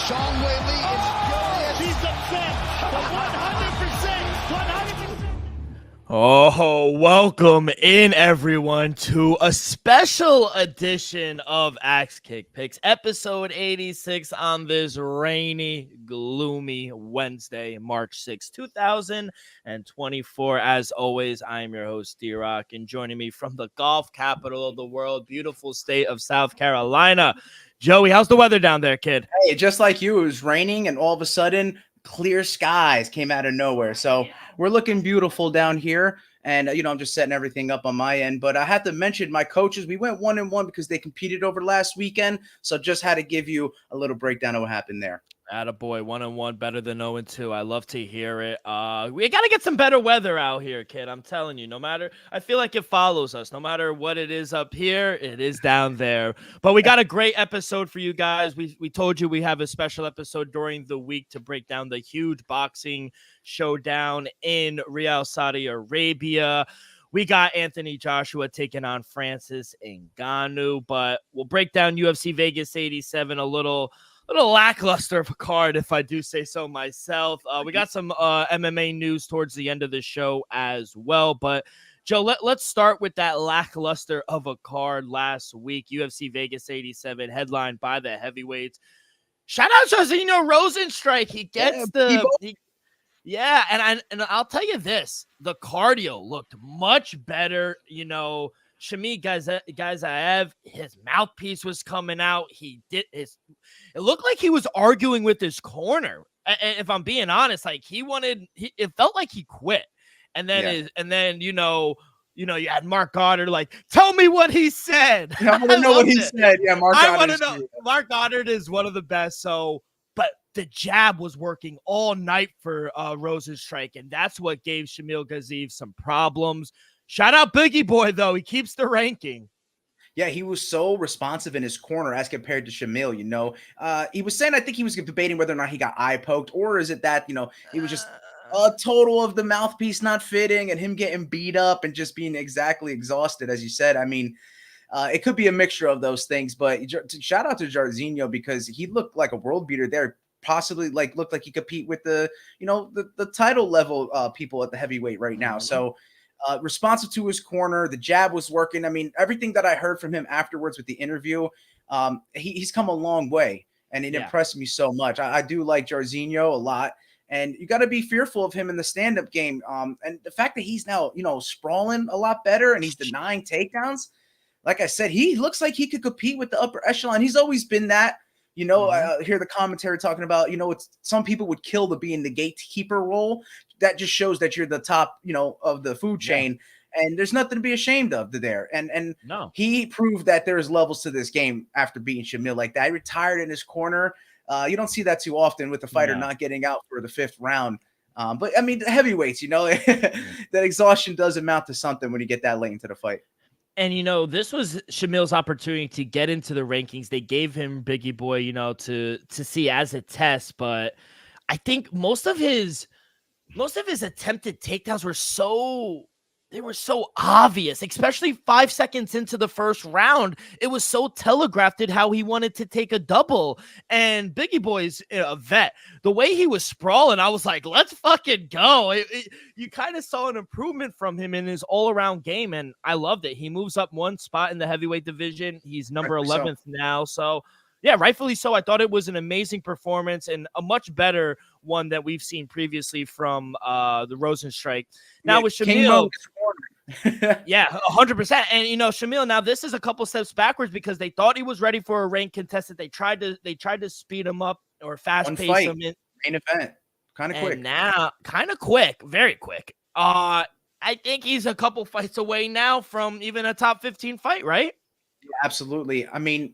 Sean Wei Lee is furious. He's upset. 100%. 100%. Oh, welcome in everyone to a special edition of Axe Kick Picks, episode 86 on this rainy, gloomy Wednesday, March 6, 2024. As always, I am your host, D-Rock, and joining me from the golf capital of the world, beautiful state of South Carolina, Joey. How's the weather down there, kid? Hey, just like you, it was raining, and all of a sudden, clear skies came out of nowhere. So we're looking beautiful down here. And, I'm just setting everything up on my end. But I had to mention my coaches. We went 1-1 because they competed over last weekend. So just had to give you a little breakdown of what happened there. Attaboy, 1-1, better than 0-2. I love to hear it. We got to get some better weather out here, kid. I'm telling you, I feel like it follows us. No matter what it is up here, it is down there. But we got a great episode for you guys. We told you we have a special episode during the week to break down the huge boxing showdown in Riyadh, Saudi Arabia. We got Anthony Joshua taking on Francis Ngannou, but we'll break down UFC Vegas 87, a little lackluster of a card, if I do say so myself. We got some MMA news towards the end of the show as well. But, Joe, let's start with that lackluster of a card last week. UFC Vegas 87, headlined by the heavyweights. Shout out Jairzinho Rozenstruik. He gets and I'll tell you this. The cardio looked much better, Shamil Gaziev, his mouthpiece was coming out. It looked like he was arguing with his corner. If I'm being honest, like it felt like he quit. And then, you had Mark Goddard like, tell me what he said. I want to know what he said. Yeah, I want to know. Mark Goddard is one of the best. But the jab was working all night for Rozenstruik, and that's what gave Shamil Gaziev some problems. Shout out Biggie Boy, though. He keeps the ranking. Yeah, he was so responsive in his corner as compared to Shamil, He was saying, I think he was debating whether or not he got eye poked, or is it that, he was just a total of the mouthpiece not fitting and him getting beat up and just being exactly exhausted, as you said. I mean, it could be a mixture of those things, but shout out to Jairzinho because he looked like a world beater there. Possibly looked like he compete with the title level people at the heavyweight right now. So responsive to his corner, the jab was working. I mean, everything that I heard from him afterwards with the interview, he's come a long way, and it impressed me so much. I do like Jairzinho a lot, and you got to be fearful of him in the stand-up game. And the fact that he's now, sprawling a lot better and he's denying takedowns. Like I said, he looks like he could compete with the upper echelon. He's always been that. I hear the commentary talking about, some people would kill to be in the gatekeeper role. That just shows that you're the top, of the food chain, and there's nothing to be ashamed of there. And no, he proved that there's levels to this game after beating Shamil like that. He retired in his corner. You don't see that too often with the fighter not getting out for the fifth round. But I mean, the heavyweights, that exhaustion does amount to something when you get that late into the fight. And, this was Shamil's opportunity to get into the rankings. They gave him Biggie Boy, to see as a test. But I think most of his attempted takedowns were so obvious, especially 5 seconds into the first round. It was so telegraphed how he wanted to take a double. And Biggie Boy's a vet. The way he was sprawling, I was like, let's fucking go. You kind of saw an improvement from him in his all-around game, and I loved it. He moves up one spot in the heavyweight division. He's number 11th now. So, yeah, rightfully so. I thought it was an amazing performance and a much better one that we've seen previously from the Rozenstruik. Now with Shamil, yeah, 100%. And Shamil, now this is a couple steps backwards because they thought he was ready for a ranked contestant. They tried to speed him up or fast pace him in main event, kind of quick. And now, kind of quick, very quick. I think he's a couple fights away now from even a top 15 fight, right? Yeah, absolutely. I mean,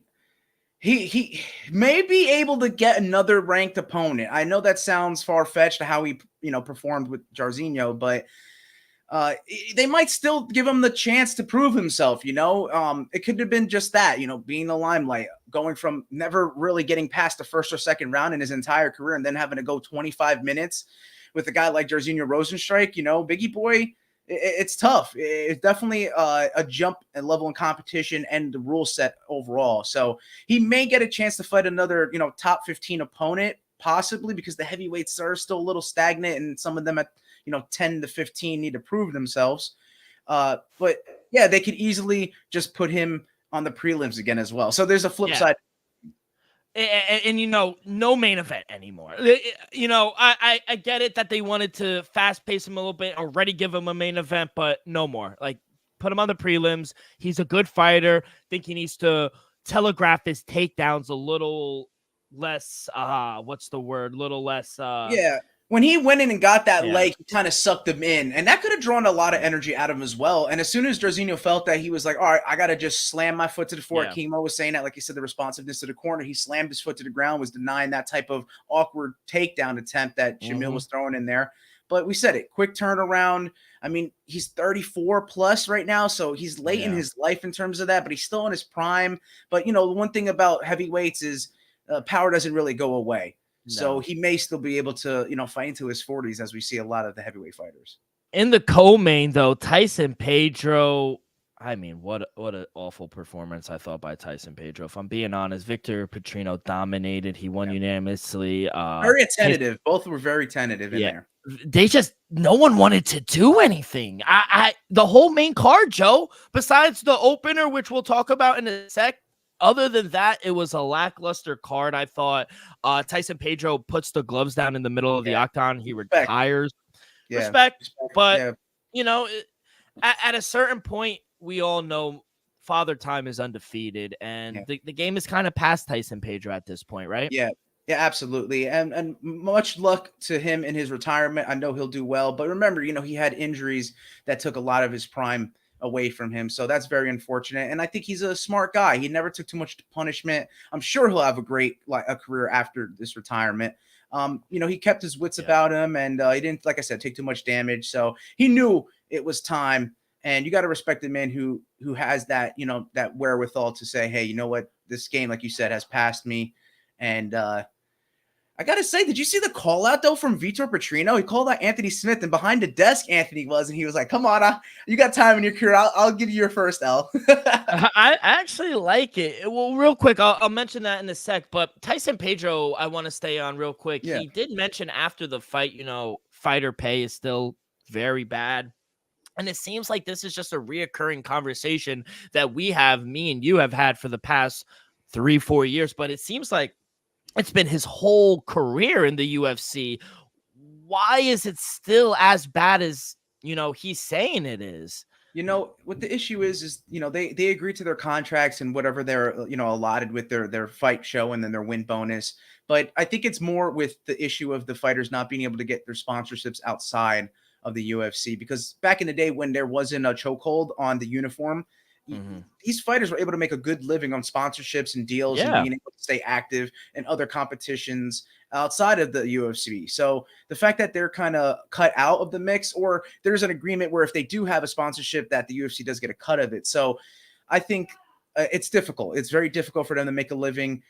he may be able to get another ranked opponent. I know that sounds far-fetched to how he, performed with Jairzinho, but they might still give him the chance to prove himself, It could have been just that, being the limelight, going from never really getting past the first or second round in his entire career and then having to go 25 minutes with a guy like Jairzinho Rozenstruik. Biggie Boy it's tough. It's definitely a jump and level in competition and the rule set overall. So he may get a chance to fight another, top 15 opponent, possibly, because the heavyweights are still a little stagnant, and some of them at 10 to 15 need to prove themselves. But yeah, they could easily just put him on the prelims again as well. So there's a flip side. And no main event anymore. I get it that they wanted to fast pace him a little bit, already give him a main event, but no more. Like, put him on the prelims. He's a good fighter. Think he needs to telegraph his takedowns a little less. What's the word? Little less. Yeah. When he went in and got that leg, he kind of sucked him in, and that could have drawn a lot of energy out of him as well. And as soon as Jairzinho felt that, he was like, all right, I got to just slam my foot to the floor. Kimo was saying that, like you said, the responsiveness to the corner. He slammed his foot to the ground, was denying that type of awkward takedown attempt that Shamil was throwing in there. But we said it, quick turnaround. I mean, he's 34 plus right now, so he's late in his life in terms of that, but he's still in his prime. But, the one thing about heavyweights is power doesn't really go away. No. So he may still be able to, fight into his 40s, as we see a lot of the heavyweight fighters. In the co-main, though, Tyson Pedro, I mean, what an awful performance I thought by Tyson Pedro. If I'm being honest, Victor Petrino dominated. He won unanimously. Very tentative. Both were very tentative in there. No one wanted to do anything. The whole main card, Joe, besides the opener, which we'll talk about in a sec, other than that, it was a lackluster card. I thought Tyson Pedro puts the gloves down in the middle of the octagon. He retires. Respect. But, at a certain point, we all know Father Time is undefeated. And the game is kind of past Tyson Pedro at this point, right? Yeah. Yeah, absolutely. And much luck to him in his retirement. I know he'll do well. But remember, he had injuries that took a lot of his prime away from him. So that's very unfortunate. And I think he's a smart guy. He never took too much punishment. I'm sure he'll have a great career after this retirement. He kept his wits about him, and he didn't, like I said, take too much damage. So he knew it was time. And you got to respect the man who has that, that wherewithal to say, hey, you know what? This game, like you said, has passed me. And I got to say, did you see the call out, though, from Vitor Petrino? He called out Anthony Smith, and behind the desk Anthony was, and he was like, come on, you got time in your career. I'll give you your first L. I actually like it. Well, real quick, I'll mention that in a sec, but Tyson Pedro, I want to stay on real quick. Yeah. He did mention after the fight, fighter pay is still very bad. And it seems like this is just a reoccurring conversation that me and you have had for the past 3-4 years, but it seems like it's been his whole career in the UFC. Why is it still as bad as, he's saying it is? What the issue is, they agree to their contracts and whatever they're, allotted with their fight show and then their win bonus. But I think it's more with the issue of the fighters not being able to get their sponsorships outside of the UFC, because back in the day when there wasn't a chokehold on the uniform, these fighters were able to make a good living on sponsorships and deals and being able to stay active in other competitions outside of the UFC. So the fact that they're kind of cut out of the mix, or there's an agreement where if they do have a sponsorship that the UFC does get a cut of it. So I think it's difficult. It's very difficult for them to make a living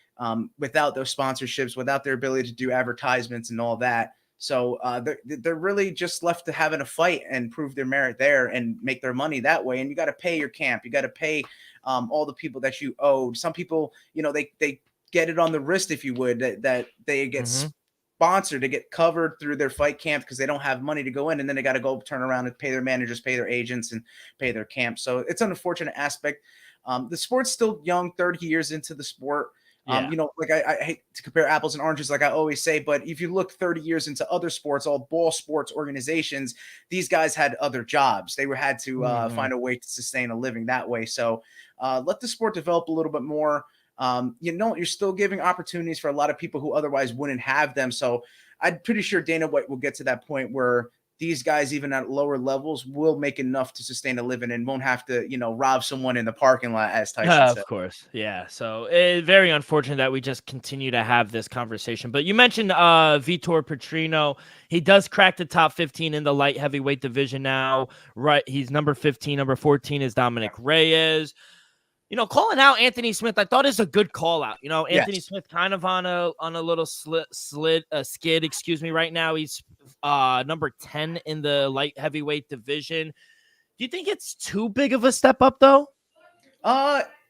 without those sponsorships, without their ability to do advertisements and all that. So they're really just left to having a fight and prove their merit there and make their money that way. And you got to pay your camp. You got to pay all the people that you owed. Some people, they get it on the wrist, if you would, that they get sponsored to get covered through their fight camp because they don't have money to go in. And then they got to go turn around and pay their managers, pay their agents, and pay their camp. So it's an unfortunate aspect. The sport's still young, 30 years into the sport. I hate to compare apples and oranges, like I always say, but if you look 30 years into other sports, all ball sports organizations, these guys had other jobs. They had to find a way to sustain a living that way. So let the sport develop a little bit more. You're still giving opportunities for a lot of people who otherwise wouldn't have them. So I'm pretty sure Dana White will get to that point where these guys, even at lower levels, will make enough to sustain a living and won't have to, rob someone in the parking lot, as Tyson said. Of course. Yeah. So it's very unfortunate that we just continue to have this conversation. But you mentioned Vitor Petrino. He does crack the top 15 in the light heavyweight division now. Right. He's number 15. Number 14 is Dominic Reyes. Calling out Anthony Smith, I thought is a good call out. Anthony Smith kind of on a little skid, right now. He's number 10 in the light heavyweight division. Do you think it's too big of a step up though?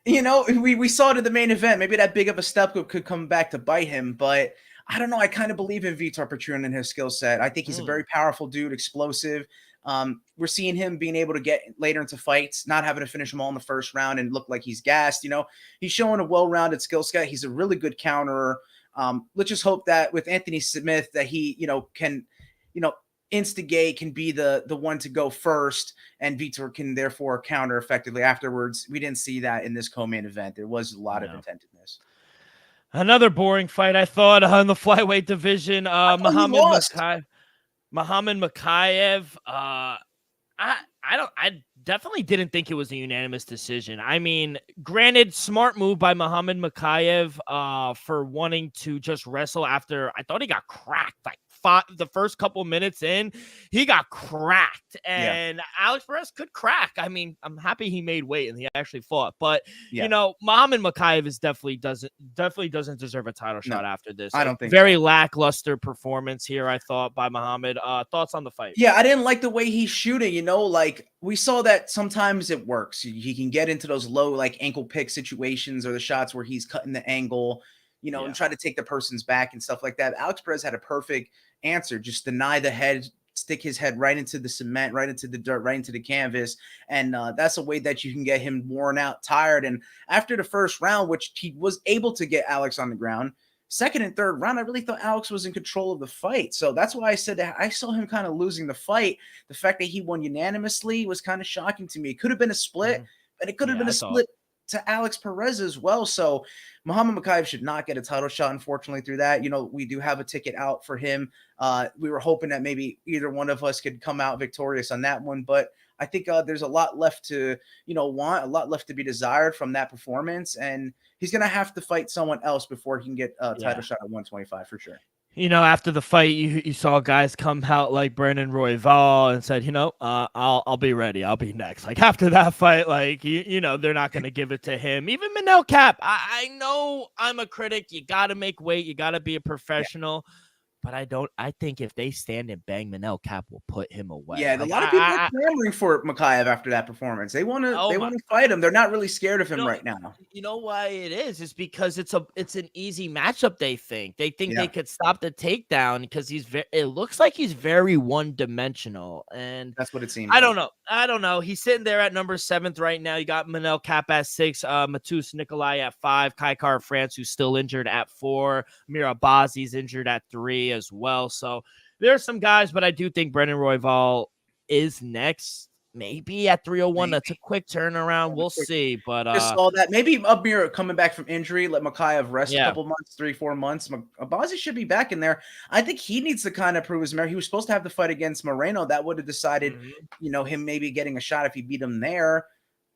We saw it in the main event. Maybe that big of a step could come back to bite him, but I don't know. I kind of believe in Vitor Petrun and his skill set. I think he's a very powerful dude, explosive. We're seeing him being able to get later into fights, not having to finish them all in the first round and look like he's gassed. He's showing a well-rounded skill set. He's a really good counterer. Let's just hope that with Anthony Smith that he, can, instigate, can be the one to go first, and Vitor can therefore counter effectively afterwards. We didn't see that in this co-main event. There was a lot of attentiveness. Another boring fight, I thought, on the flyweight division. Muhammad Makayev. I definitely didn't think it was a unanimous decision. I mean, granted, smart move by Muhammad Makayev for wanting to just wrestle after I thought he got cracked the first couple minutes in. He got cracked, and Alex Perez could crack. I mean, I'm happy he made weight and he actually fought, but Muhammad Makayev is definitely doesn't deserve a title shot after this. I don't think very lackluster performance here, I thought, by Muhammad. Thoughts on the fight? Yeah, I didn't like the way he's shooting. Like we saw that sometimes it works. He can get into those low ankle pick situations or the shots where he's cutting the angle, and try to take the person's back and stuff like that. Alex Perez had a perfect answer. Just deny the head, stick his head right into the cement, right into the dirt, right into the canvas. And that's a way that you can get him worn out, tired. And after the first round, which he was able to get Alex on the ground, second and third round, I really thought Alex was in control of the fight. So that's why I said that I saw him kind of losing the fight. The fact that he won unanimously was kind of shocking to me. It could have been a split, and it could have been a split to Alex Perez as well. So Muhammad Makayev should not get a title shot, unfortunately, through that. We do have a ticket out for him. We were hoping that maybe either one of us could come out victorious on that one, but I think there's a lot left to, want, a lot left to be desired from that performance, and he's going to have to fight someone else before he can get a title shot at 125 for sure. After the fight, you saw guys come out like Brandon Royval and said, I'll be ready. I'll be next. After that fight, they're not going to give it to him. Even Manel Cap, I know I'm a critic. You got to make weight. You got to be a professional. Yeah. But I think if they stand and bang, Manel Cap will put him away. Yeah, a lot of people are clamoring for Makayev after that performance. They want to fight him. They're not really scared of him right now. You know why it is? It's because it's an easy matchup. They think they could stop the takedown because it looks like he's very one-dimensional, and that's what it seems. I don't know. He's sitting there at number 7 right now. You got Manel Cap at 6, Matus Nikolai at 5, Kai Kara France, who's still injured, at 4, Mira Bazi's injured at 3 as well. So there are some guys, but I do think Brendan Royval is next, maybe at 301. Maybe. That's a quick turnaround. We'll see. But just saw that maybe Mira coming back from injury, let Makayev rest a couple months, 3-4 months. Bazi should be back in there. I think he needs to kind of prove his merit. He was supposed to have the fight against Moreno. That would have decided, him maybe getting a shot if he beat him there.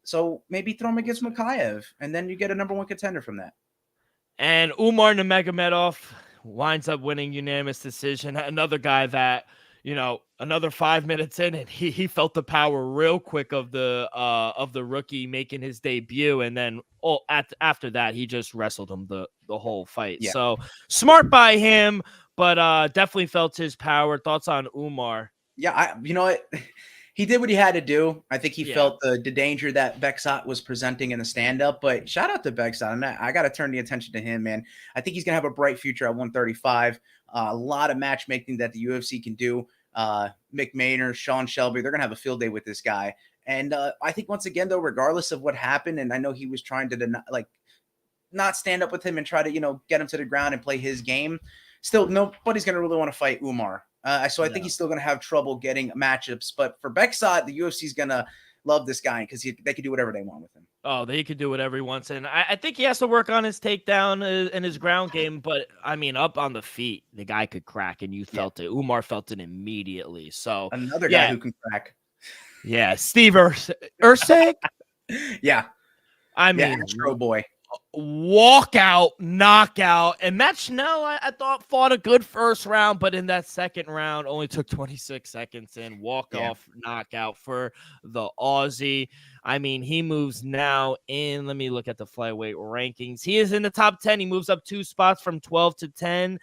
So maybe throw him against Makayev, and then you get a number 1 contender from that. And Umar Nurmagomedov winds up winning unanimous decision. Another guy that, another 5 minutes in, and he felt the power real quick of the rookie making his debut, and then after that he just wrestled him the whole fight. Yeah. So smart by him, but definitely felt his power. Thoughts on Umar? Yeah, he did what he had to do. I think he felt the danger that Beksat was presenting in the stand-up, but shout out to Beksat. And I got to turn the attention to him, man. I think he's going to have a bright future at 135. A lot of matchmaking that the UFC can do. Mick Maynard, Sean Shelby, they're going to have a field day with this guy. And I think once again, though, regardless of what happened, and I know he was trying to not stand up with him and try to, get him to the ground and play his game. Still, nobody's going to really want to fight Umar. So I think he's still going to have trouble getting matchups. But for Beksat, the UFC is going to love this guy because they can do whatever they want with him. Oh, they could do whatever he wants. And I think he has to work on his takedown and his ground game. But, up on the feet, the guy could crack, and you felt it. Umar felt it immediately. So another guy who can crack. Yeah, Steve Erceg? Yeah. Astro Boy. Walkout, knockout, and Matt Schnell, I thought fought a good first round, but in that second round only took 26 seconds in. Walk-off knockout for the Aussie. He moves now in, let me look at the flyweight rankings. He is in the top 10. He moves up 2 spots from 12 to 10.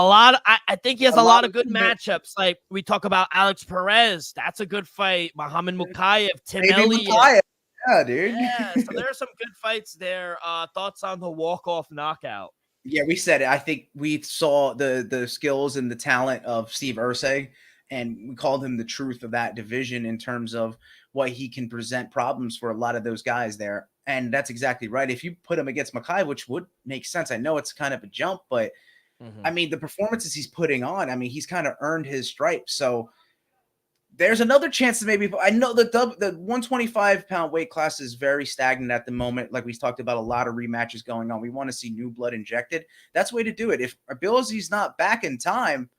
I think he has a lot of good matchups. Like we talk about Alex Perez. That's a good fight. Muhammad Mukayev, Tim Maybe Elliott. Makayev. Yeah, dude. Yeah, so there are some good fights there. Thoughts on the walk-off knockout? Yeah, we said it. I think we saw the skills and the talent of Steve Ursay, and we called him the truth of that division in terms of what he can present problems for a lot of those guys there. And that's exactly right. If you put him against Makai, which would make sense. I know it's kind of a jump, but I mean, the performances he's putting on, I mean, he's kind of earned his stripes. So there's another chance that maybe I know the 125-pound weight class is very stagnant at the moment. Like we talked about, a lot of rematches going on. We want to see new blood injected. That's the way to do it. If Abilzi's not back in time,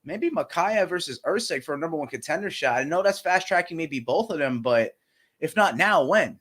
maybe Makayev versus Usyk for a number one contender shot. I know that's fast tracking maybe both of them, but if not now, when?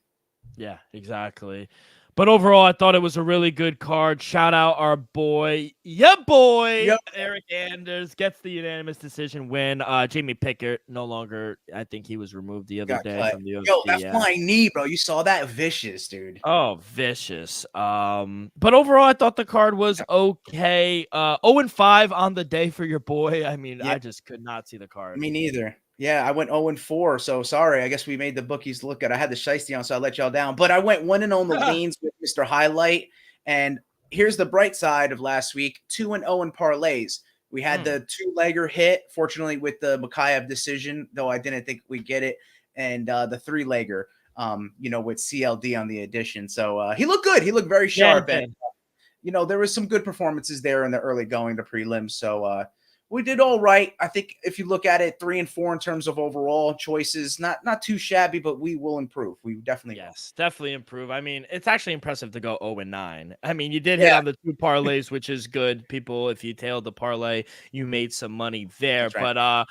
Yeah, exactly. But overall, I thought it was a really good card. Shout out our boy, Eric Anders gets the unanimous decision win. Jamie Pickett no longer. I think he was removed the other day from the UFC. Yo, that flying knee, bro. You saw that? Vicious, dude. Oh, vicious. But overall, I thought the card was okay. 0-5 on the day for your boy. I mean, I just could not see the card. Me neither. Yeah, I went 0-4, so sorry. I guess we made the bookies look good. I had the shiesty on, so I let y'all down. But I went 1-0 on the leans with Mr. Highlight. And here's the bright side of last week, 2-0 in parlays. We had the two-legger hit, fortunately, with the Makayev decision, though I didn't think we'd get it, and the three-legger, with CLD on the addition. So he looked good. He looked very sharp. Yeah, and, there was some good performances there in the early going, the prelims. So we did all right. I think if you look at it, 3-4 in terms of overall choices, not too shabby, but we will improve. We definitely definitely improve. I mean, it's actually impressive to go 0-9. I mean, you did hit on the two parlays, which is good. People, if you tailed the parlay, you made some money there. Right. But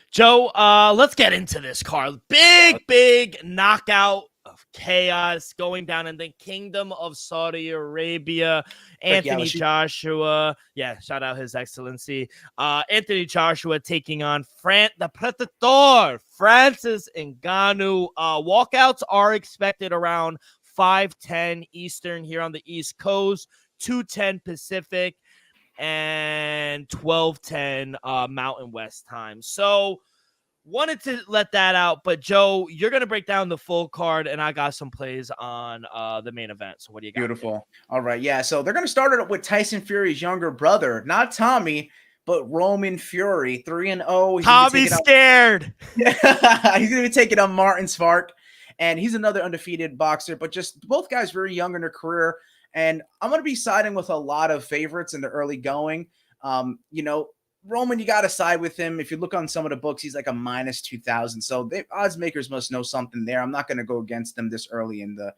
Joe, let's get into this card. Big knockout of chaos going down in the Kingdom of Saudi Arabia. Anthony Joshua, shout out His Excellency. Anthony Joshua taking on the Predator, Francis Ngannou. Walkouts are expected around 5:10 Eastern here on the East Coast, 2:10 Pacific, and 12:10 Mountain West time. So wanted to let that out, but Joe, you're going to break down the full card, and I got some plays on the main event. So what do you got? Beautiful. All right. Yeah. So they're going to start it with Tyson Fury's younger brother, not Tommy, but Roman Fury, 3-0. Tommy's scared. He's going to be taking on Martin Spark, and he's another undefeated boxer, but just both guys very young in their career. And I'm going to be siding with a lot of favorites in the early going. Roman, you got to side with him. If you look on some of the books, he's like a -2,000. So odds makers must know something there. I'm not going to go against them this early in the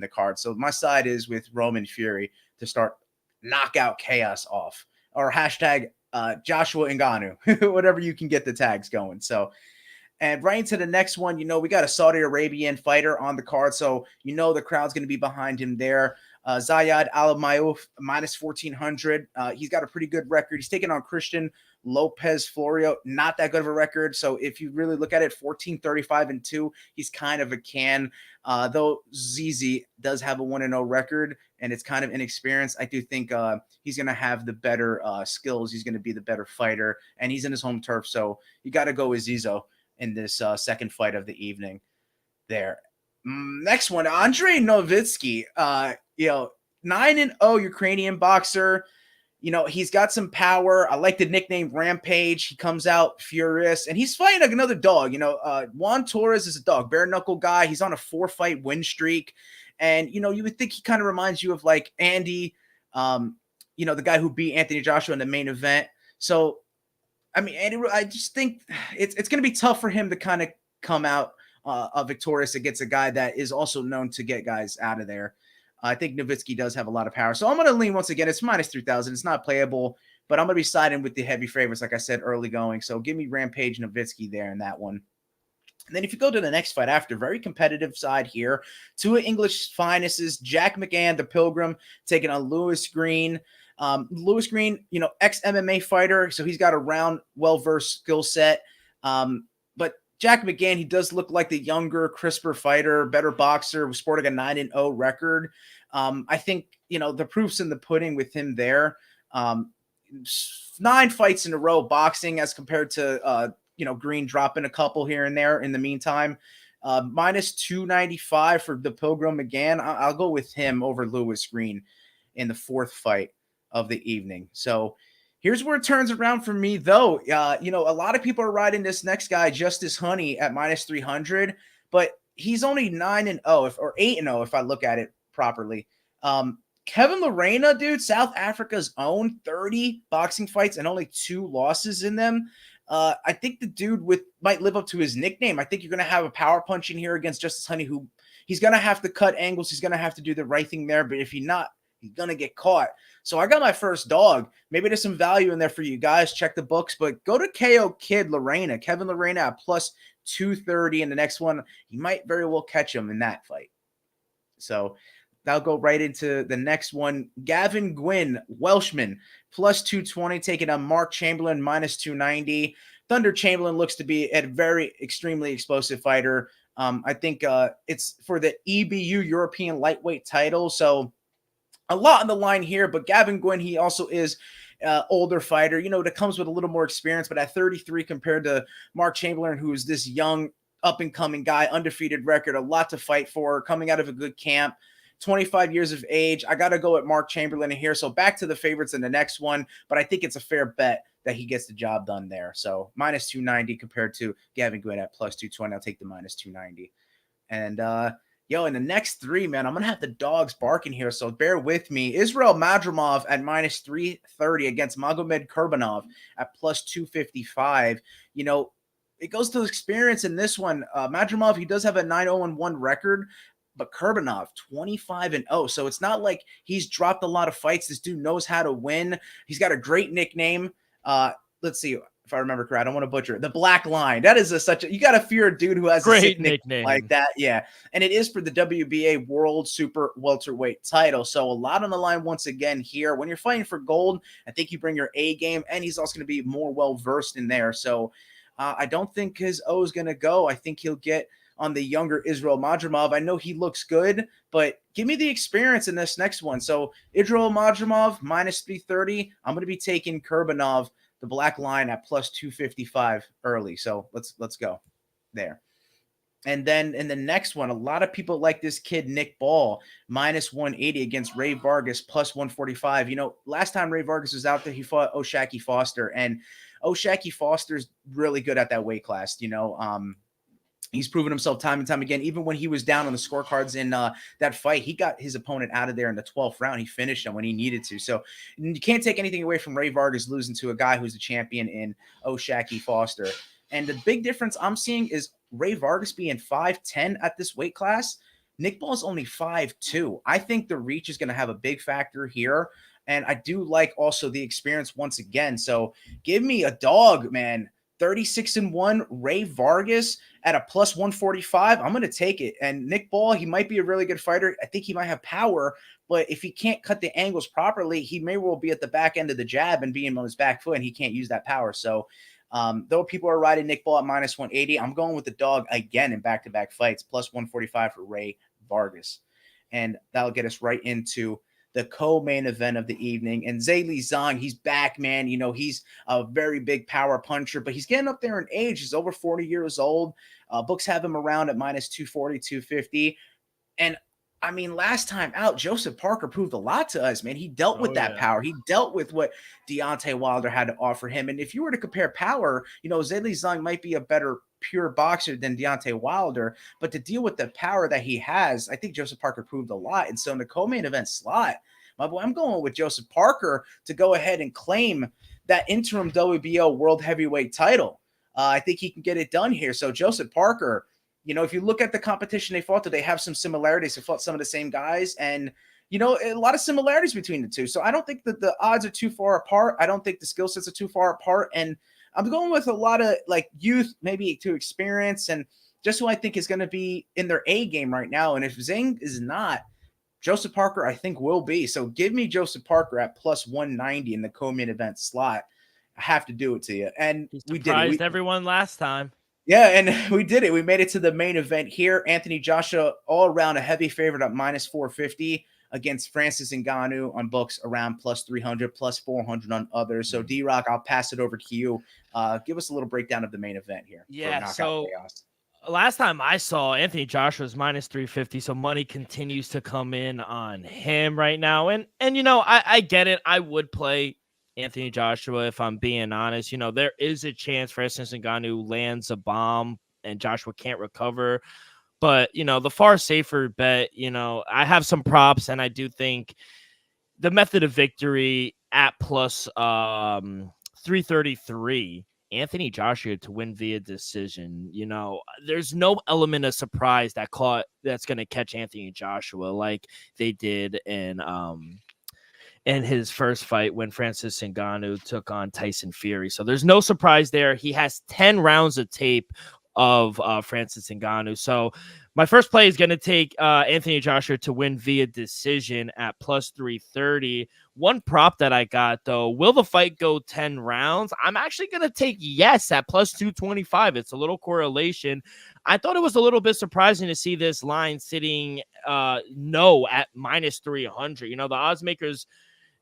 card. So my side is with Roman Fury to start knockout chaos off, or hashtag Joshua Ngannou, whatever you can get the tags going. So, and right into the next one, we got a Saudi Arabian fighter on the card. So, the crowd's going to be behind him there. Zayed Al-Mayouf, -1,400. He's got a pretty good record. He's taking on Christian Lopez Florio, not that good of a record. So if you really look at it, 14-35-2, he's kind of a can. Though ZZ does have a 1-0 record, and it's kind of inexperienced. I do think he's going to have the better skills. He's going to be the better fighter, and he's in his home turf. So you got to go with Zizo in this second fight of the evening there. Next one, Andrei Novitsky, 9-0 Ukrainian boxer. He's got some power. I like the nickname Rampage. He comes out furious, and he's fighting another dog. Juan Torres is a dog, bare knuckle guy. He's on a 4-fight win streak. And, you would think he kind of reminds you of like Andy, the guy who beat Anthony Joshua in the main event. So, I mean, Andy, I just think it's going to be tough for him to kind of come out victorious against a guy that is also known to get guys out of there. I think Nowitzki does have a lot of power. So I'm going to lean once again. It's -3,000. It's not playable, but I'm going to be siding with the heavy favorites, like I said, early going. So give me Rampage Nowitzki there in that one. And then if you go to the next fight after, very competitive side here. Two English finesses, Jack McGann, the Pilgrim, taking on Lewis Green. Lewis Green, ex-MMA fighter, so he's got a round, well-versed skill set. But Jack McGann, he does look like the younger, crisper fighter, better boxer, sporting a 9-0 record. I think, the proof's in the pudding with him there. 9 fights in a row boxing as compared to, Green dropping a couple here and there in the meantime. Minus 295 for the Pilgrim again. I'll go with him over Lewis Green in the 4th fight of the evening. So here's where it turns around for me, though. A lot of people are riding this next guy, Justice Honey, at minus 300, but he's only 9-0 or 8-0 if I look at it properly. Kevin Lorena, dude, South Africa's own, 30 boxing fights and only 2 losses in them. I think the dude might live up to his nickname. I think you're going to have a power punch in here against Justice Honey, who he's going to have to cut angles. He's going to have to do the right thing there. But if he's not, he's going to get caught. So I got my first dog. Maybe there's some value in there for you guys. Check the books, but go to KO Kid Lorena, Kevin Lorena at plus 230 in the next one. You might very well catch him in that fight. So that'll go right into the next one. Gavin Gwynn, Welshman, plus 220, taking on Mark Chamberlain, minus 290. Thunder Chamberlain looks to be a very extremely explosive fighter. I think it's for the EBU European lightweight title. So a lot on the line here, but Gavin Gwynn, he also is older fighter, that comes with a little more experience, but at 33 compared to Mark Chamberlain, who is this young up-and-coming guy, undefeated record, a lot to fight for, coming out of a good camp. 25 years of age. I got to go at Mark Chamberlain here. So back to the favorites in the next one, but I think it's a fair bet that he gets the job done there. So minus 290 compared to Gavin Gwynn at plus 220. I'll take the minus 290. And in the next 3, man, I'm going to have the dogs barking here. So bear with me. Israel Madrimov at minus 330 against Magomed Kurbanov at plus 255. It goes to experience in this one. Madrimov, he does have a 9-0-1 record, but Kurbanov 25-0. So it's not like he's dropped a lot of fights. This dude knows how to win. He's got a great nickname. Let's see if I remember correct. I don't want to butcher it. The Black Line. That is you got to fear a dude who has great a sick nickname like that. Yeah. And it is for the WBA World Super Welterweight title. So a lot on the line once again here. When you're fighting for gold, I think you bring your A game, and he's also going to be more well-versed in there. So I don't think his O is going to go. I think he'll get on the younger Israel Madrimov. I know he looks good, but give me the experience in this next one. So Israel Madrimov, minus 330. I'm going to be taking Kurbanov, the Black Line, at plus 255 early. So let's go there. And then in the next one, a lot of people like this kid, Nick Ball, minus 180 against Ray Vargas, plus 145. Last time Ray Vargas was out there, he fought O'Shaquie Foster, and O'Shaquie Foster's really good at that weight class. He's proven himself time and time again. Even when he was down on the scorecards in that fight, he got his opponent out of there in the 12th round. He finished him when he needed to. So you can't take anything away from Ray Vargas losing to a guy who's the champion in O'Shaquie Foster. And the big difference I'm seeing is Ray Vargas being 5'10" at this weight class. Nick Ball's only 5'2". I think the reach is going to have a big factor here. And I do like also the experience once again. So give me a dog, man. 36-1, Ray Vargas at a plus 145. I'm going to take it. And Nick Ball, he might be a really good fighter. I think he might have power, but if he can't cut the angles properly, he may well be at the back end of the jab and being on his back foot, and he can't use that power. So though people are riding Nick Ball at minus 180, I'm going with the dog again in back-to-back fights, plus 145 for Ray Vargas. And that'll get us right into the co-main event of the evening. And Zhilei Zhang, he's back, man. He's a very big power puncher, but he's getting up there in age. He's over 40 years old. Books have him around at minus 240, 250. And I mean, last time out, Joseph Parker proved a lot to us, man. He dealt with that power. He dealt with what Deontay Wilder had to offer him. And if you were to compare power, Zhilei Zhang might be a better pure boxer than Deontay Wilder, but to deal with the power that he has, I think Joseph Parker proved a lot. And so in the co-main event slot, my boy, I'm going with Joseph Parker to go ahead and claim that interim WBO World Heavyweight title. I think he can get it done here. So Joseph Parker, if you look at the competition they fought, they have some similarities. They fought some of the same guys, and a lot of similarities between the two. So I don't think that the odds are too far apart. I don't think the skill sets are too far apart. And I'm going with a lot of youth, maybe to experience, and just who I think is going to be in their A game right now. And if Zhang is not, Joseph Parker, I think, will be. So give me Joseph Parker at plus 190 in the co-main event slot. I have to do it to you. And we did it. Surprised everyone last time. Yeah, and we did it. We made it to the main event here. Anthony Joshua, all around a heavy favorite at minus 450 against Francis Ngannou on books around plus 300, plus 400 on others. So D-Rock, I'll pass it over to you. Give us a little breakdown of the main event here. Yeah, For Knockout so Chaos. last time I saw Anthony Joshua's minus 350, so money continues to come in on him right now. And you know, I get it. I would play Anthony Joshua if I'm being honest. You know, there is a chance Francis Ngannou lands a bomb and Joshua can't recover. But, you know, the far safer bet, you know, I have some props, and I do think the method of victory at plus 333, Anthony Joshua to win via decision. You know, there's no element of surprise that's going to catch Anthony Joshua like they did in his first fight when Francis Ngannou took on Tyson Fury. So there's no surprise there. He has 10 rounds of tape of Francis Ngannou. So my first play is going to take Anthony Joshua to win via decision at plus 330. One prop that I got, though, will the fight go 10 rounds? I'm actually going to take yes at plus 225. It's a little correlation. I thought it was a little bit surprising to see this line sitting no at minus 300. You know, the odds makers,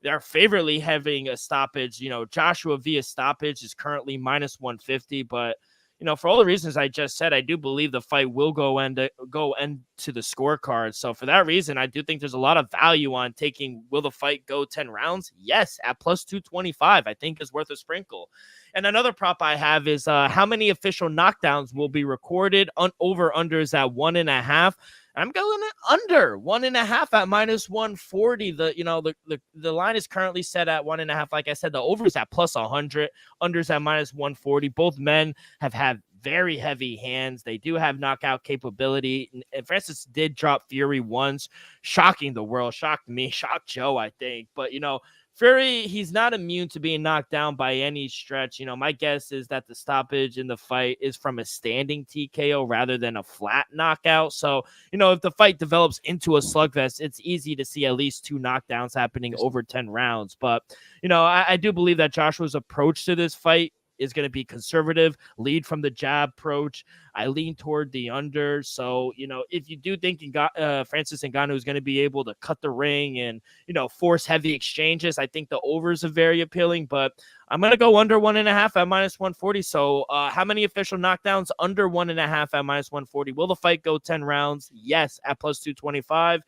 they're favorably having a stoppage. You know, Joshua via stoppage is currently minus 150, but you know, for all the reasons I just said, I do believe the fight will go into the scorecard. So for that reason, I do think there's a lot of value on taking will the fight go 10 rounds? Yes, at plus 225, I think is worth a sprinkle. And another prop I have is how many official knockdowns will be recorded over unders at 1.5. I'm going under 1.5 at minus 140. The line is currently set at 1.5. Like I said, the over is at plus 100, unders at minus 140. Both men have had very heavy hands. They do have knockout capability. And Francis did drop Fury once, shocking the world, shocked me, shocked Joe, I think. But, you know, Fury, he's not immune to being knocked down by any stretch. You know, my guess is that the stoppage in the fight is from a standing TKO rather than a flat knockout. So, you know, if the fight develops into a slugfest, it's easy to see at least 2 knockdowns happening over 10 rounds. But, you know, I do believe that Joshua's approach to this fight is going to be conservative, lead from the jab approach. I lean toward the under. So, you know, if you do think Francis Ngannou is going to be able to cut the ring and, you know, force heavy exchanges, I think the overs are very appealing, but I'm going to go under 1.5 at minus 140. So how many official knockdowns? Under 1.5 at minus 140. Will the fight go 10 rounds? Yes, at plus 225.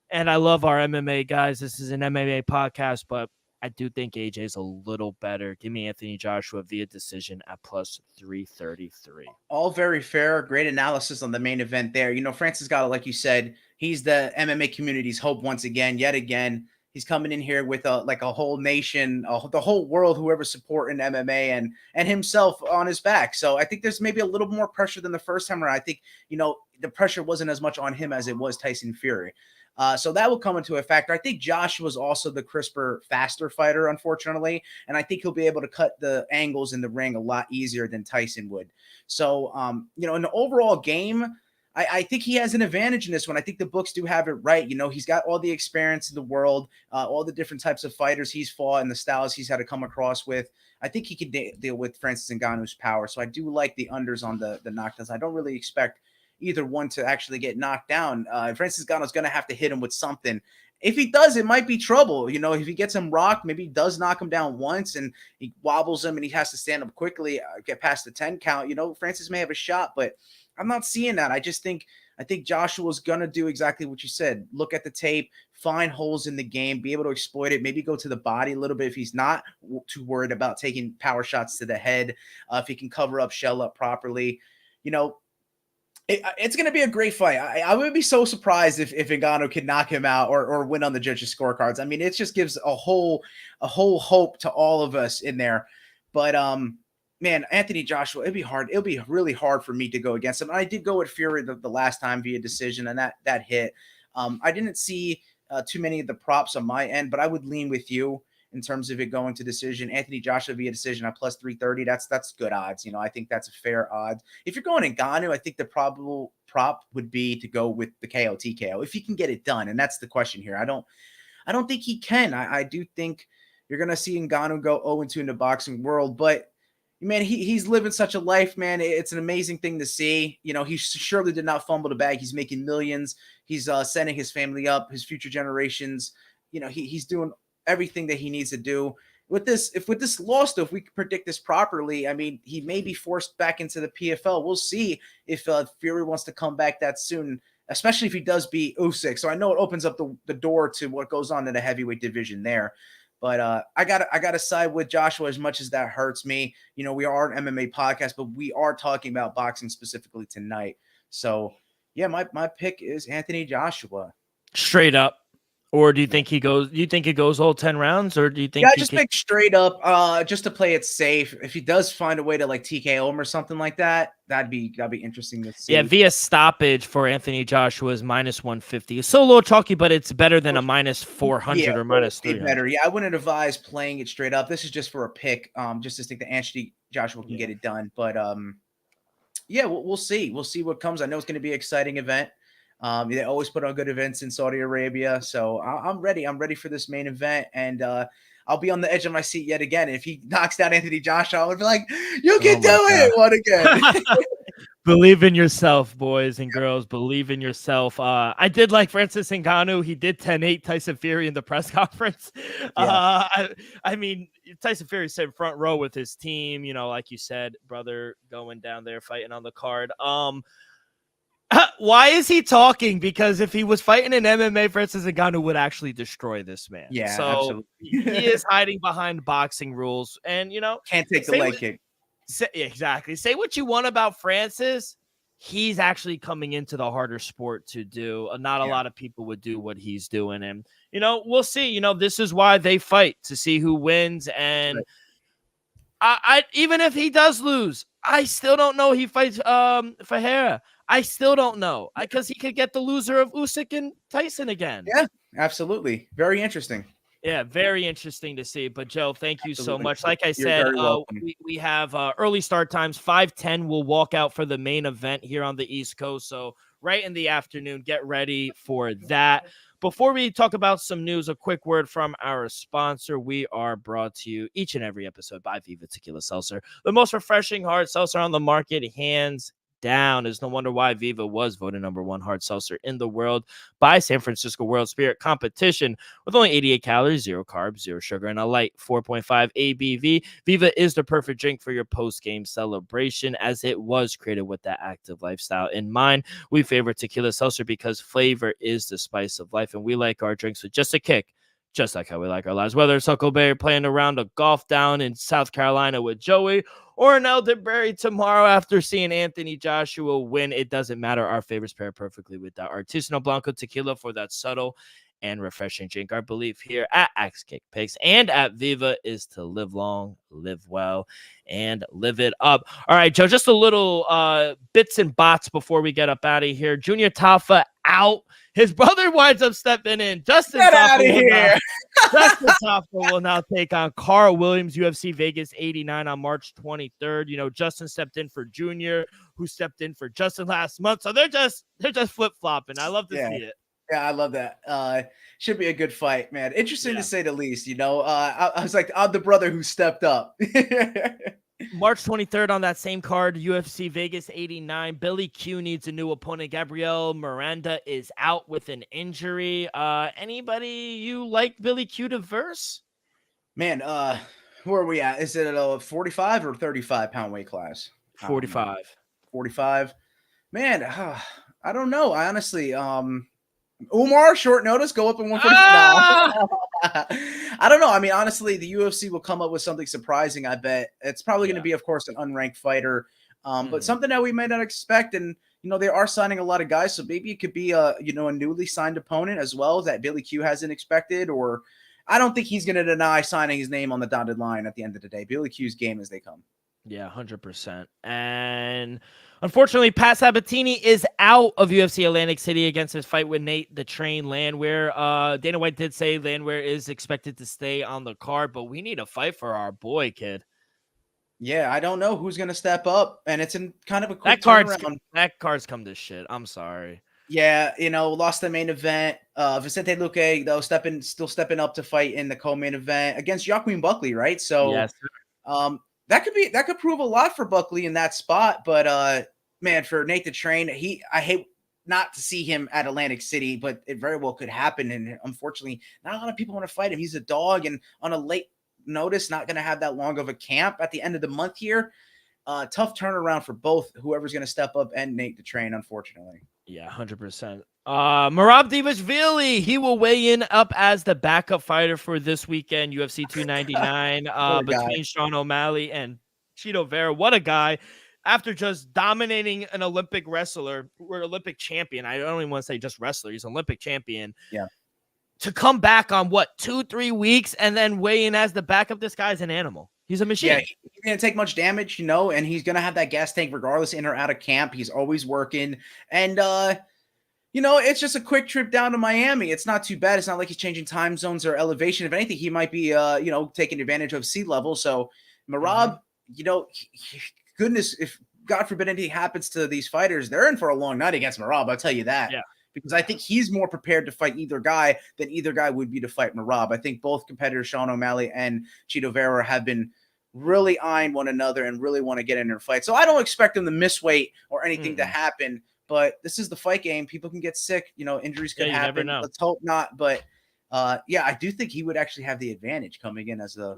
And I love our MMA guys. This is an MMA podcast, but I do think AJ's a little better. Give me Anthony Joshua via decision at plus 333. All very fair. Great analysis on the main event there. You know, Francis Ngannou, like you said, he's the MMA community's hope once again, yet again. He's coming in here with a whole nation, the whole world, whoever's supporting MMA and himself on his back. So I think there's maybe a little more pressure than the first time around. I think, you know, the pressure wasn't as much on him as it was Tyson Fury. So that will come into a factor. I think Joshua's also the crisper, faster fighter, unfortunately. And I think he'll be able to cut the angles in the ring a lot easier than Tyson would. So, you know, in the overall game, I think he has an advantage in this one. I think the books do have it right. You know, he's got all the experience in the world, all the different types of fighters he's fought and the styles he's had to come across with. I think he can deal with Francis Ngannou's power. So I do like the unders on the knockdowns. I don't really expect either one to actually get knocked down. Francis Ngannou's going to have to hit him with something. If he does, it might be trouble. You know, if he gets him rocked, maybe he does knock him down once and he wobbles him and he has to stand up quickly, get past the 10 count. You know, Francis may have a shot, but I'm not seeing that. I think Joshua's going to do exactly what you said. Look at the tape, find holes in the game, be able to exploit it, maybe go to the body a little bit if he's not too worried about taking power shots to the head, if he can cover up, shell up properly. You know, it's going to be a great fight. I would be so surprised if Ngannou could knock him out or win on the judges' scorecards. I mean, it just gives a whole hope to all of us in there. But man, Anthony Joshua, it'd be hard. It'll be really hard for me to go against him. I did go with Fury the last time via decision, and that hit. I didn't see too many of the props on my end, but I would lean with you in terms of it going to decision. Anthony Joshua via decision at plus 330. That's good odds. You know, I think that's a fair odds. If you're going Ngannou, I think the probable prop would be to go with the KO TKO if he can get it done, and that's the question here. I don't think he can. I do think you're gonna see Ngannou go 0-2 in the boxing world, but man, he's living such a life, man. It's an amazing thing to see. You know, he surely did not fumble the bag. He's making millions. He's setting his family up, his future generations. You know, he's doing everything that he needs to do. With this loss, though, if we can predict this properly, I mean, he may be forced back into the PFL. We'll see if Fury wants to come back that soon, especially if he does beat Usyk. So I know it opens up the door to what goes on in the heavyweight division there. But I gotta side with Joshua as much as that hurts me. You know, we are an MMA podcast, but we are talking about boxing specifically tonight. So yeah, my pick is Anthony Joshua. Straight up. Or do you think he goes? Do you think it goes all 10 rounds, or do you think? Yeah, just pick straight up, just to play it safe. If he does find a way to like TKO him or something like that, that'd be interesting to see. Yeah, via stoppage for Anthony Joshua is -150. It's so a little chalky, but it's better than a -400 or -300. Better. Yeah, I wouldn't advise playing it straight up. This is just for a pick, just to think that Anthony Joshua can get it done. But yeah, we'll see. We'll see what comes. I know it's going to be an exciting event. They always put on good events in Saudi Arabia. So I'm ready. I'm ready for this main event. And I'll be on the edge of my seat yet again. If he knocks down Anthony Joshua, I'll be like, you can do it. What again? Believe in yourself, boys and girls. Believe in yourself. I did like Francis Ngannou. He did 10-8 Tyson Fury in the press conference. Yeah. I mean, Tyson Fury said front row with his team, you know, like you said, brother going down there fighting on the card. Why is he talking? Because if he was fighting in MMA, Francis Ngannou would actually destroy this man. Yeah, so absolutely. He is hiding behind boxing rules, and you know, can't take the leg kick. Exactly. Say what you want about Francis. He's actually coming into the harder sport to do. Not a lot of people would do what he's doing, and you know, we'll see. You know, this is why they fight, to see who wins. And I even if he does lose, I still don't know he fights Ferreira. I still don't know, because he could get the loser of Usyk and Tyson again. Yeah, absolutely. Very interesting. Yeah, very interesting to see. But Joe, thank you so much. Like I said, we have early start times. 5:10 will walk out for the main event here on the East Coast. So right in the afternoon, get ready for that. Before we talk about some news, a quick word from our sponsor. We are brought to you each and every episode by Viva Tequila Seltzer, the most refreshing hard seltzer on the market, hands down. Is no wonder why Viva was voted #1 hard seltzer in the world by San Francisco World Spirit Competition. With only 88 calories, 0 carbs, 0 sugar, and a light 4.5 ABV, Viva is the perfect drink for your post-game celebration, as it was created with that active lifestyle in mind. We favor tequila seltzer because flavor is the spice of life, and we like our drinks with just a kick, just like how we like our lives. Whether it's Huckleberry playing a round of golf down in South Carolina with Joey, or an elderberry tomorrow after seeing Anthony Joshua win, it doesn't matter. Our favorites pair perfectly with that Artisanal Blanco tequila for that subtle and refreshing drink. Our belief here at Axe Kick Picks and at Viva is to live long, live well, and live it up. All right, Joe, just a little bits and bots before we get up out of here. Junior Tafa out. His brother winds up stepping in. Justin Tafa will now take on Carl Williams, UFC Vegas 89 on March 23rd. You know, Justin stepped in for Junior, who stepped in for Justin last month. So they're just flip-flopping. I love to see it. Yeah, I love that. Should be a good fight, man. Interesting to say the least. You know, I was like, I'm the brother who stepped up. March 23rd on that same card, UFC Vegas 89. Billy Q needs a new opponent. Gabriel Miranda is out with an injury. Anybody you like Billy Q to verse? Man, where are we at? Is it a 45 or 35 pound weight class? 45. 45. Man, I don't know. I honestly, Umar, short notice, go up in 145. No. I don't know. I mean, honestly, the UFC will come up with something surprising. I bet it's probably going to be, of course, an unranked fighter, but something that we may not expect. And you know, they are signing a lot of guys, so maybe it could be a newly signed opponent as well that Billy Q hasn't expected. Or I don't think he's going to deny signing his name on the dotted line at the end of the day. Billy Q's game as they come. Yeah, 100%. And unfortunately, Pat Sabatini is out of UFC Atlantic City against his fight with Nate the Train Landwehr. Dana White did say Landwehr is expected to stay on the card, but we need a fight for our boy, kid. Yeah, I don't know who's going to step up, and it's in kind of a quick turnaround. That card's come to shit. I'm sorry. Yeah, lost the main event. Vicente Luque, though, still stepping up to fight in the co-main event against Joaquin Buckley, right? So, yes. that could prove a lot for Buckley in that spot. But man, for Nate the Train, I hate not to see him at Atlantic City, but it very well could happen. And unfortunately, not a lot of people want to fight him. He's a dog, and on a late notice, not going to have that long of a camp at the end of the month here. Tough turnaround for both whoever's going to step up and Nate the Train, unfortunately. Yeah, 100%. Merab Dvalishvili, he will weigh in up as the backup fighter for this weekend, UFC 299, between Sean O'Malley and Chito Vera. What a guy. After just dominating an Olympic wrestler or Olympic champion, I don't even want to say just wrestler, he's an Olympic champion. Yeah. To come back on 2-3 weeks and then weigh in as the backup, this guy's an animal. He's a machine. Yeah, he's going to take much damage, and he's going to have that gas tank regardless in or out of camp. He's always working. And, it's just a quick trip down to Miami. It's not too bad. It's not like he's changing time zones or elevation. If anything, he might be, taking advantage of sea level. So Merab, goodness, if God forbid anything happens to these fighters, they're in for a long night against Merab. I'll tell you that. Yeah. Because I think he's more prepared to fight either guy than either guy would be to fight Merab. I think both competitors, Sean O'Malley and Chito Vera, have been really eyeing one another and really want to get in their fight. So I don't expect them to miss weight or anything to happen. But this is the fight game. People can get sick. Injuries can happen. Let's hope not. But I do think he would actually have the advantage coming in as a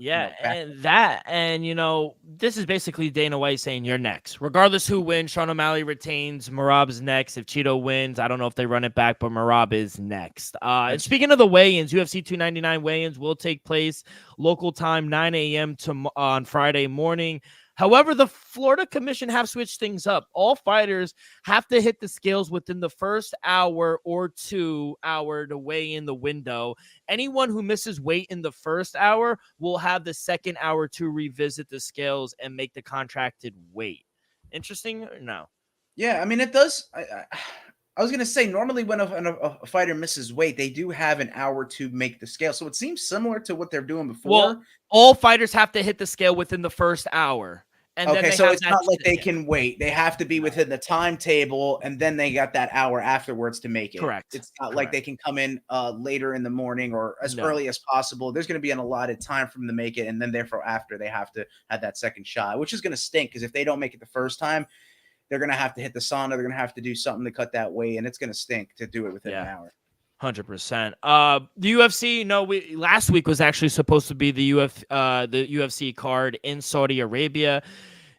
this is basically Dana White saying you're next. Regardless who wins, Sean O'Malley retains, Merab's next. If Chito wins, I don't know if they run it back, but Merab is next. And speaking of the weigh-ins, UFC 299 weigh-ins will take place local time 9 a.m. on Friday morning. However, the Florida Commission have switched things up. All fighters have to hit the scales within the first hour or 2 hour to weigh in the window. Anyone who misses weight in the first hour will have the second hour to revisit the scales and make the contracted weight. Interesting or no? Yeah, I mean, it does. I was going to say, normally when a fighter misses weight, they do have an hour to make the scale. So it seems similar to what they're doing before. Well, all fighters have to hit the scale within the first hour. And okay, so it's not like they can wait. They have to be within the timetable, and then they got that hour afterwards to make it. Correct. It's not like they can come in later in the morning or as early as possible. There's going to be an allotted time for them to make it, and then therefore after they have to have that second shot, which is going to stink because if they don't make it the first time, they're going to have to hit the sauna. They're going to have to do something to cut that weight, and it's going to stink to do it within an hour. 100%. The UFC, last week was actually supposed to be the UFC card in Saudi Arabia.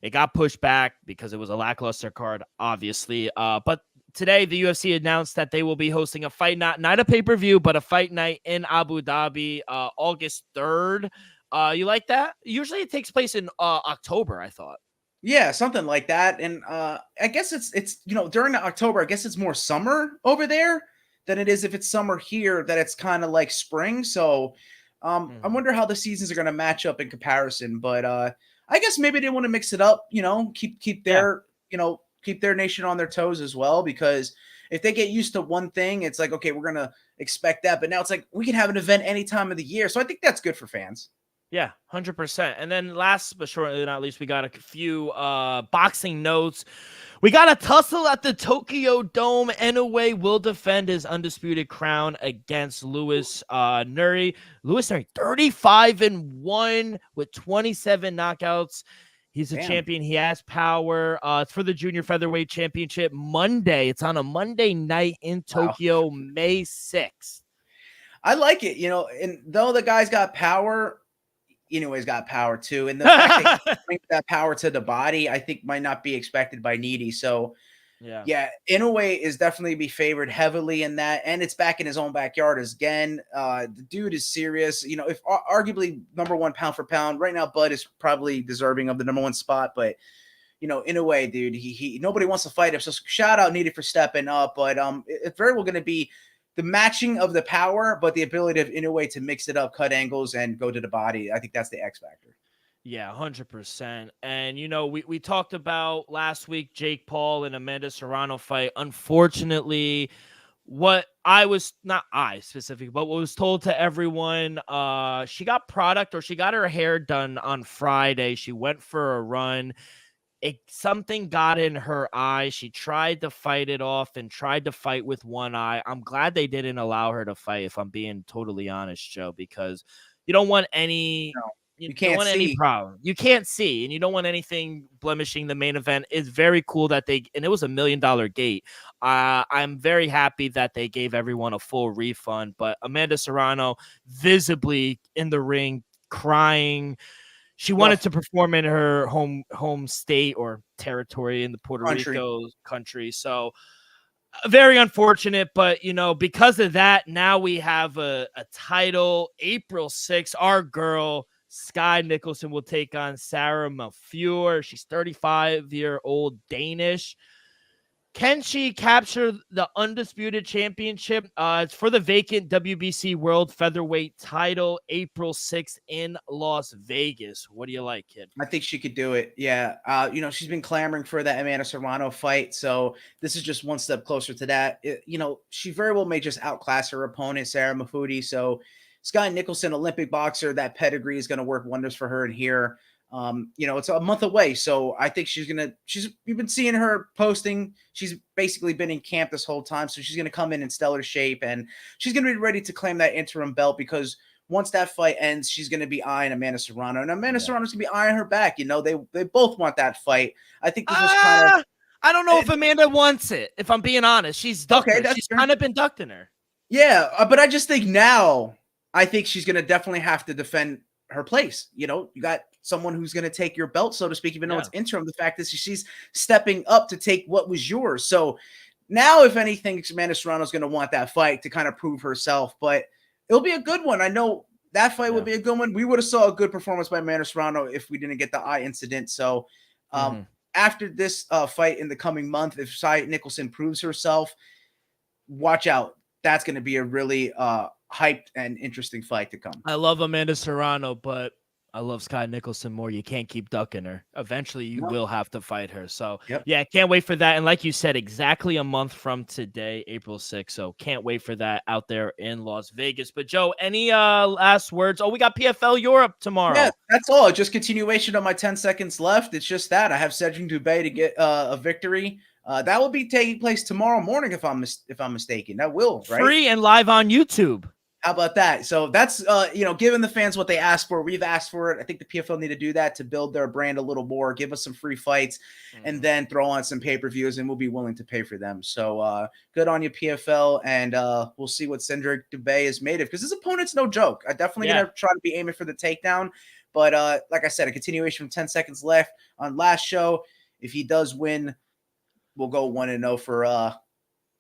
It got pushed back because it was a lackluster card, obviously. But today, the UFC announced that they will be hosting a fight night, not a pay-per-view, but a fight night in Abu Dhabi, August 3rd. You like that? Usually it takes place in October, I thought. Yeah, something like that. And I guess it's during October, I guess it's more summer over there than it is if it's summer here, that it's kind of like spring. So I wonder how the seasons are going to match up in comparison. But I guess maybe they want to mix it up, keep their nation on their toes as well, because if they get used to one thing, it's like, okay, we're going to expect that. But now it's like we can have an event any time of the year. So I think that's good for fans. Yeah, 100%. And then last but surely not least, we got a few boxing notes. We got a tussle at the Tokyo Dome. Inoue will defend his undisputed crown against Louis Nuri. Louis Nuri, 35-1 with 27 knockouts. He's a champion. He has power. It's for the Junior Featherweight Championship Monday. It's on a Monday night in Tokyo, May 6th. I like it, and though the guy's got power, Inoue's got power too. And the fact that he brings that power to the body, I think might not be expected by Needy. So yeah, Inoue is definitely be favored heavily in that. And it's back in his own backyard again. The dude is serious. If arguably number one pound for pound right now, Bud is probably deserving of the number one spot, but Inoue, dude, he nobody wants to fight him. So shout out Needy for stepping up, but it's very well going to be the matching of the power, but the ability of Inoue to mix it up, cut angles, and go to the body. I think that's the X factor. Yeah, 100%. And, we talked about last week, Jake Paul and Amanda Serrano fight. Unfortunately, what I was, not I specifically, but what was told to everyone, she got she got her hair done on Friday. She went for a run. Something got in her eye. She tried to fight it off and tried to fight with one eye. I'm glad they didn't allow her to fight, if I'm being totally honest, Joe, because you don't want any You don't can't want any see. problem. You can't see, and you don't want anything blemishing the main event. It's very cool that and it was $1 million gate. I'm very happy that they gave everyone a full refund, but Amanda Serrano visibly in the ring crying. She wanted to perform in her home state or territory in the Puerto Rico country. So very unfortunate, but because of that, now we have a title. April 6th, our girl Sky Nicholson will take on Sarah Malfure. She's 35-year-old Danish. Can she capture the undisputed championship? It's for the vacant WBC World Featherweight title, April 6th in Las Vegas. What do you like, kid? I think she could do it. Yeah. She's been clamoring for that Amanda Serrano fight. So this is just one step closer to that. She very well may just outclass her opponent, Sarah Mafudi. So Sky Nicholson, Olympic boxer, that pedigree is going to work wonders for her in here. It's a month away. So I think you've been seeing her posting. She's basically been in camp this whole time. So she's going to come in stellar shape, and she's going to be ready to claim that interim belt, because once that fight ends, she's going to be eyeing Amanda Serrano, and Amanda Serrano's going to be eyeing her back. They both want that fight. I think this was kind of. I don't know if Amanda wants it, if I'm being honest. She's ducked her. She's kind of been ducking her. Yeah, but I just think now, I think she's going to definitely have to defend her place. You got someone who's going to take your belt, so to speak, even though it's interim. The fact is she's stepping up to take what was yours. So now, if anything, Amanda Serrano's going to want that fight to kind of prove herself, but it'll be a good one. I know that fight would be a good one. We would have saw a good performance by Amanda Serrano if we didn't get the eye incident. So after this fight in the coming month, if Sky Nicholson proves herself, watch out. That's going to be a really hyped and interesting fight to come. I love Amanda Serrano, but I love Sky Nicholson more. You can't keep ducking her. Eventually, you will have to fight her. So, yeah, can't wait for that. And like you said, exactly a month from today, April 6th. So, can't wait for that out there in Las Vegas. But, Joe, any last words? Oh, we got PFL Europe tomorrow. Yeah, that's all. Just continuation of my 10 seconds left. It's just that. I have Cedric Dubé to get a victory. That will be taking place tomorrow morning, if I'm mistaken. That will, right? Free and live on YouTube. How about that? So that's, giving the fans what they asked for. We've asked for it. I think the PFL need to do that to build their brand a little more, give us some free fights, and then throw on some pay-per-views, and we'll be willing to pay for them. So good on you, PFL, and we'll see what Cedric Dubé is made of, because his opponent's no joke. I definitely going to try to be aiming for the takedown. But like I said, a continuation from 10 seconds left on last show. If he does win, we'll go 1-0 for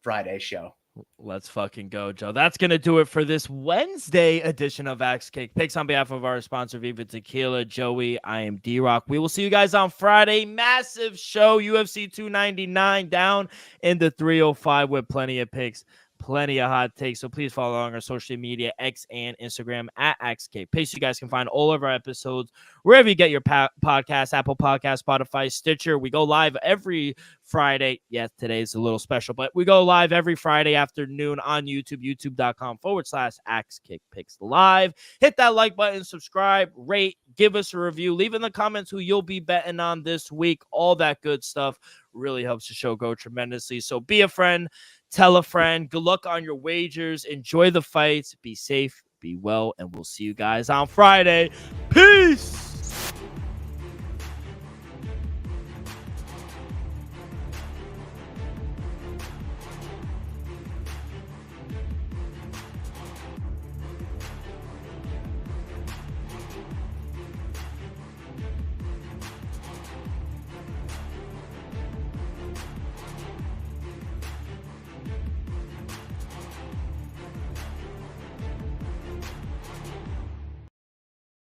Friday's show. Let's fucking go, Joe. That's going to do it for this Wednesday edition of Axe Kick Picks. On behalf of our sponsor, Viva Tequila, Joey, I am D-Rock. We will see you guys on Friday. Massive show, UFC 299 down in the 305 with plenty of picks, plenty of hot takes. So please follow along our social media, X and Instagram at AxeK Picks. You guys can find all of our episodes wherever you get your podcasts, Apple Podcasts, Spotify, Stitcher. We go live every Friday. Yes, today's a little special, but we go live every Friday afternoon on YouTube, youtube.com/AxeK Picks live. Hit that like button, subscribe, rate, give us a review, leave in the comments who you'll be betting on this week. All that good stuff really helps the show go tremendously. So be a friend, tell a friend. Good luck on your wagers. Enjoy the fights. Be safe, be well, and we'll see you guys on Friday. Peace.